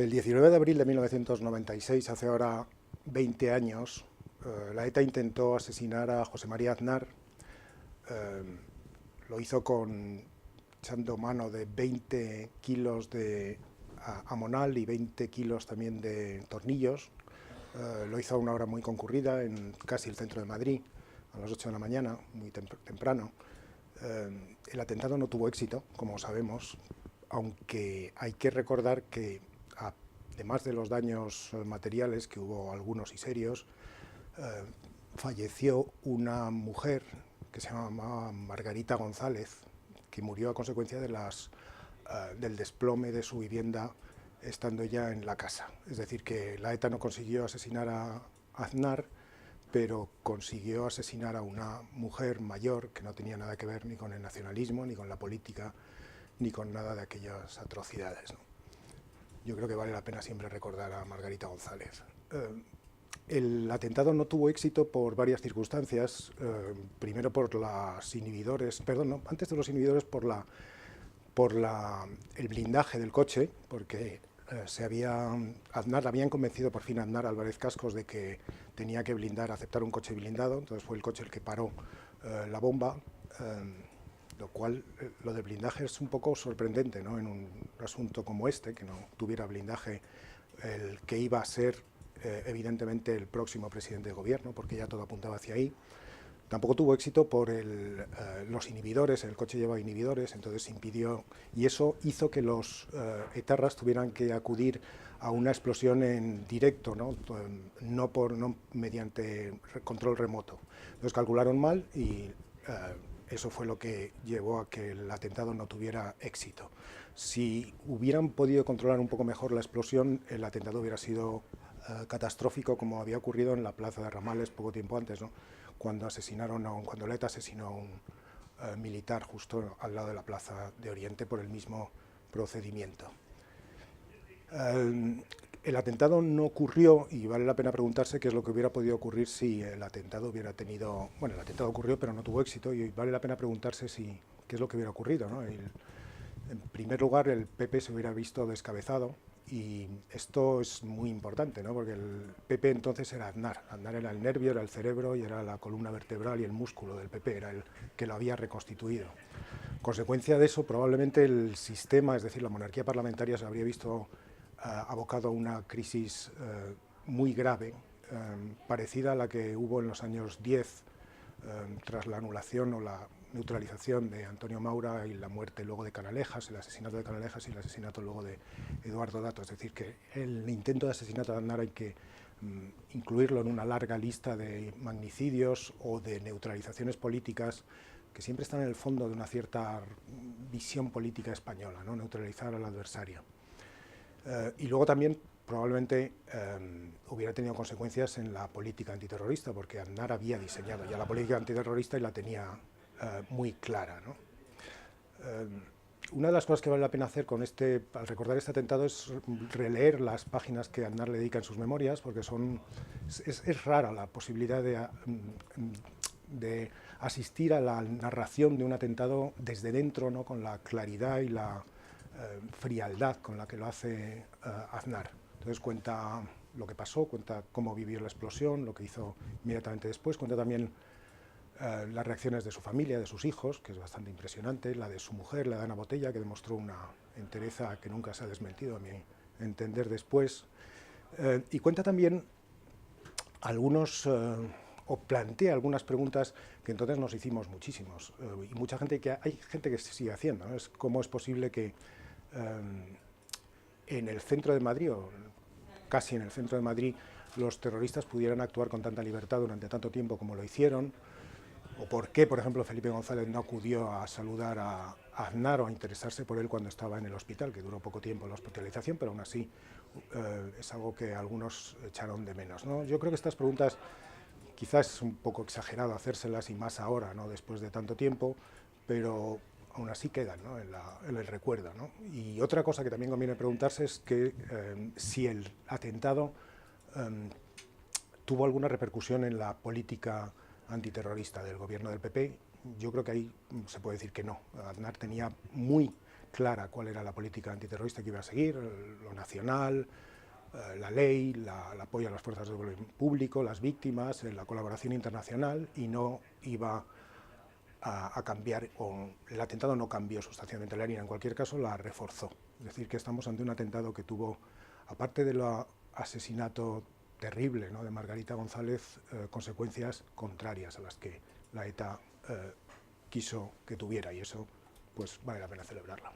El 19 de abril de 1996, hace ahora 20 años, la ETA intentó asesinar a José María Aznar. eh, lo hizo echando mano de 20 kilos de amonal y 20 kilos también de tornillos. Lo hizo a una hora muy concurrida en casi el centro de Madrid, a las 8 de la mañana, muy temprano. El atentado no tuvo éxito, como sabemos, aunque hay que recordar que, además de los daños materiales, que hubo algunos y serios, eh, falleció una mujer que se llamaba Margarita González, que murió a consecuencia del desplome de su vivienda estando ya en la casa. Es decir, que la ETA no consiguió asesinar a Aznar, pero consiguió asesinar a una mujer mayor que no tenía nada que ver ni con el nacionalismo, ni con la política, ni con nada de aquellas atrocidades, ¿no? Yo creo que vale la pena siempre recordar a Margarita González. El atentado no tuvo éxito por varias circunstancias. Primero por los inhibidores, perdón, no, antes de los inhibidores el blindaje del coche, porque habían convencido por fin a Aznar Álvarez Cascos de que tenía que aceptar un coche blindado. Entonces fue el coche el que paró la bomba, lo cual, lo del blindaje es un poco sorprendente, ¿no? En un asunto como este, que no tuviera blindaje el que iba a ser evidentemente el próximo presidente de gobierno, porque ya todo apuntaba hacia ahí. Tampoco tuvo éxito por los inhibidores. El coche lleva inhibidores, entonces impidió, y eso hizo que los etarras tuvieran que acudir a una explosión en directo, no mediante control remoto. Entonces calcularon mal y eso fue lo que llevó a que el atentado no tuviera éxito. Si hubieran podido controlar un poco mejor la explosión, el atentado hubiera sido catastrófico, como había ocurrido en la plaza de Ramales poco tiempo antes, ¿no? Cuando la ETA asesinó a un militar justo al lado de la plaza de Oriente por el mismo procedimiento. El atentado no ocurrió, y vale la pena preguntarse qué es lo que hubiera podido ocurrir si el atentado hubiera tenido... Bueno, el atentado ocurrió, pero no tuvo éxito, y vale la pena preguntarse qué es lo que hubiera ocurrido, ¿no? En primer lugar, el PP se hubiera visto descabezado, y esto es muy importante, ¿no? Porque el PP entonces era Aznar. Aznar era el nervio, era el cerebro y era la columna vertebral y el músculo del PP, era el que lo había reconstituido. Consecuencia de eso, probablemente el sistema, es decir, la monarquía parlamentaria, se habría visto abocado a una crisis muy grave, parecida a la que hubo en los años 10, tras la anulación o la neutralización de Antonio Maura y la muerte luego de Canalejas, el asesinato de Canalejas y el asesinato luego de Eduardo Dato. Es decir, que el intento de asesinato de Aznar hay que incluirlo en una larga lista de magnicidios o de neutralizaciones políticas que siempre están en el fondo de una cierta visión política española, ¿no? Neutralizar al adversario. Y luego también probablemente hubiera tenido consecuencias en la política antiterrorista, porque Aznar había diseñado ya la política antiterrorista y la tenía muy clara, ¿no? Una de las cosas que vale la pena hacer al recordar este atentado es releer las páginas que Aznar le dedica en sus memorias, porque es rara la posibilidad de asistir a la narración de un atentado desde dentro, ¿no? Con la claridad y la frialdad con la que lo hace Aznar. Entonces cuenta lo que pasó, cuenta cómo vivió la explosión, lo que hizo inmediatamente después, cuenta también las reacciones de su familia, de sus hijos, que es bastante impresionante, la de su mujer, la de Ana Botella, que demostró una entereza que nunca se ha desmentido, a mi entender, después. Y cuenta también o plantea algunas preguntas que entonces nos hicimos muchísimos, y hay gente que se sigue haciendo, ¿no? ¿Cómo es posible que en el centro de Madrid, o casi en el centro de Madrid, los terroristas pudieran actuar con tanta libertad durante tanto tiempo como lo hicieron? ¿O por qué, por ejemplo, Felipe González no acudió a saludar a Aznar o a interesarse por él cuando estaba en el hospital, que duró poco tiempo la hospitalización, pero aún así es algo que algunos echaron de menos, ¿no? Yo creo que estas preguntas quizás es un poco exagerado hacérselas, y más ahora, ¿no? Después de tanto tiempo, pero aún así quedan, ¿no? en el recuerdo, ¿no? Y otra cosa que también conviene preguntarse es que si el atentado tuvo alguna repercusión en la política antiterrorista del gobierno del PP. Yo creo que ahí se puede decir que no. Aznar tenía muy clara cuál era la política antiterrorista que iba a seguir, lo nacional, la ley, el apoyo a las fuerzas de orden público, las víctimas, la colaboración internacional, y no iba a cambiar, o el atentado no cambió sustancialmente la línea, en cualquier caso la reforzó. Es decir, que estamos ante un atentado que tuvo, aparte del asesinato terrible, ¿no?, de Margarita González, consecuencias contrarias a las que la ETA quiso que tuviera, y eso pues vale la pena celebrarlo.